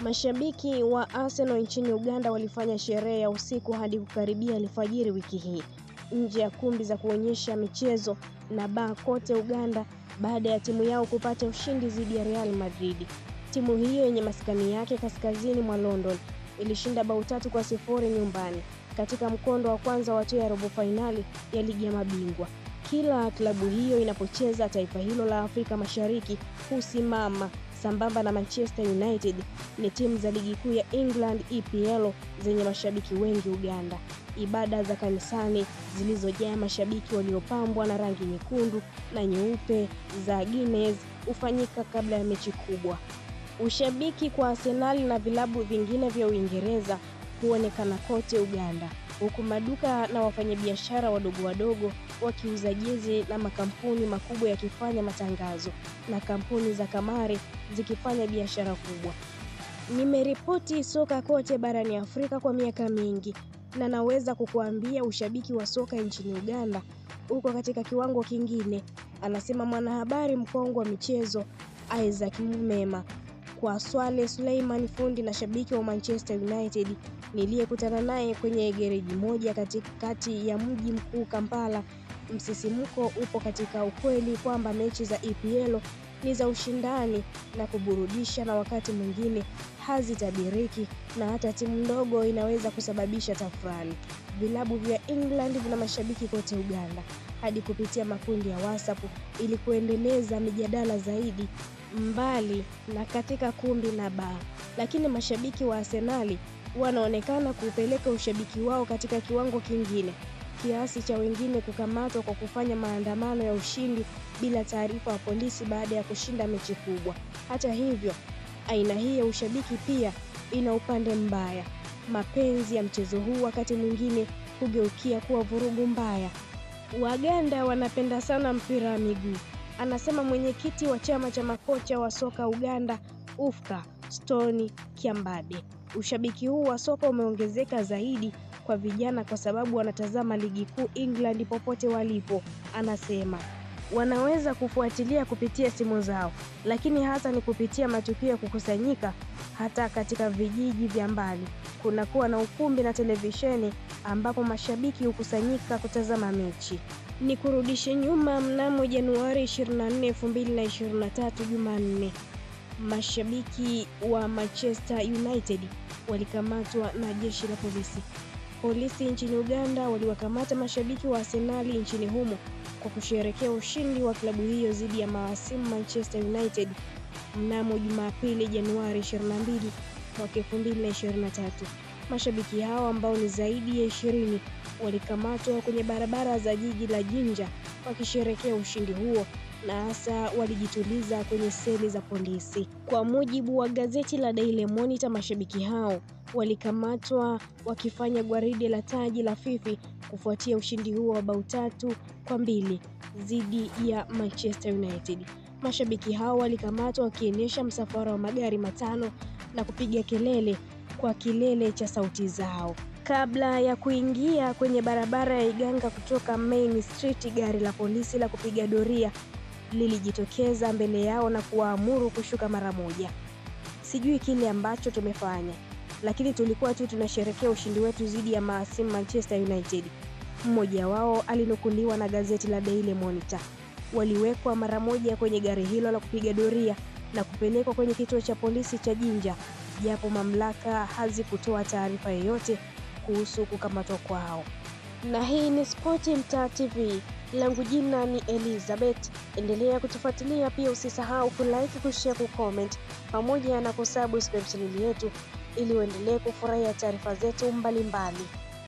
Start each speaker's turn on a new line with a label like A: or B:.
A: Mashabiki wa Arsenal nchini Uganda walifanya sherehe ya usiku hadi kukaribia alfajiri wiki hii nje ya kumbi za kuonyesha michezo na baa kote Uganda baada ya timu yao kupata ushindi dhidi ya Real Madrid. Timu hiyo yenye maskani yake kaskazini mwa London ilishinda bao 3-0 nyumbani katika mkondo wa kwanza wa hatua ya robo fainali ya ligi ya mabingwa. Kila klabu hiyo inapocheza, taifa hilo la Afrika Mashariki husimama sambamba na Manchester United. Ni timu za ligi kuu ya England EPL zenye mashabiki wengi Uganda. Ibada za kanisani zilizojaa mashabiki waliopambwa na rangi nyekundu na nyeupe za Guinness hufanyika kabla ya mechi kubwa. Ushabiki kwa Arsenal na vilabu vingine vya Uingereza huonekana kote Uganda, huku maduka na wafanyabiashara wadogo wakiuza jezi na makampuni makubwa yakifanya matangazo na kampuni za kamari zikifanya biashara kubwa. Nimeripoti soka kote barani Afrika kwa miaka mingi na naweza kukuambia ushabiki wa soka nchini Uganda uko katika kiwango kingine, anasema mwanahabari mkongwe wa michezo Isaac Mumema. Kwa Swale Suleiman, fundi na shabiki wa Manchester United niliyekutana naye kwenye gereji moja katikati ya mji mkuu Kampala, msisimko upo katika ukweli kwamba mechi za EPL ni za ushindani na kuburudisha, na wakati mwingine hazitabiriki na hata timu ndogo inaweza kusababisha tafrani. Vilabu vya England vina mashabiki kote Uganda hadi kupitia makundi ya WhatsApp ili kuendeleza mijadala zaidi mbali na katika kumbi na baa. Lakini mashabiki wa Arsenal wanaonekana kupeleka ushabiki wao katika kiwango kingine, kiasi cha wengine kukamatwa kwa kufanya maandamano ya ushindi bila taarifa ya polisi baada ya kushinda mechi kubwa. Hata hivyo, aina hii ya ushabiki pia ina upande mbaya. Mapenzi ya mchezo huu wakati mwingine hugeukia kuwa vurugu mbaya. Waganda wanapenda sana mpira wa miguu, anasema mwenyekiti wa chama cha makocha wa soka Uganda UFCA Stone Kiambade. Ushabiki huu wa soka umeongezeka zaidi kwa vijana kwa sababu wanatazama ligi kuu England popote walipo. Anasema wanaweza kufuatilia kupitia simu zao, lakini hasa ni kupitia matukio ya kukusanyika. Hata katika vijiji vya mbali kunakuwa na ukumbi na televisheni ambapo mashabiki hukusanyika kutazama mechi. Ni kurudishe nyuma, mnamo Januari 24, 2023, Jumanne, mashabiki wa Manchester United walikamatwa na jeshi la polisi. Polisi nchini Uganda waliwakamata mashabiki wa Arsenal nchini humo kwa kusherehekea ushindi wa klabu hiyo dhidi ya mahasimu Manchester United mnamo Jumapili Januari 22, 2023. Mashabiki hao ambao ni zaidi ya 20 walikamatwa kwenye barabara za jiji la Jinja wakisherehekea ushindi huo, na hasa walijituliza kwenye seli za polisi. Kwa mujibu wa gazeti la Daily Monitor, mashabiki hao walikamatwa wakifanya gwaride la taji la FIFA kufuatia ushindi huo wa bao 3-2 dhidi ya Manchester United. Mashabiki hao walikamatwa wakiendesha msafara wa magari matano na kupiga kelele kwa kilele cha sauti zao. Kabla ya kuingia kwenye barabara ya Iganga kutoka Main Street, gari la polisi la kupiga doria lilijitokeza mbele yao na kuwaamuru kushuka mara moja. Sijui kile ambacho tumefanya, lakini tulikuwa tu tunasherehekea ushindi wetu dhidi ya mahasimu Manchester United, mmoja wao alinukuliwa na gazeti la Daily Monitor. Waliwekwa mara moja kwenye gari hilo la kupiga doria na kupelekwa kwenye kituo cha polisi cha Jinja, japo mamlaka hazikutoa taarifa yoyote kuhusu kukamatwa kwao. Na hii ni Spoti Mtaa TV. Langu jina ni Elizabeth. Endelea kutufuatilia, pia usisahau kulike, kushare, kucomment pamoja na kusubscribe channel yetu ili uendelee kufurahia taarifa zetu mbalimbali.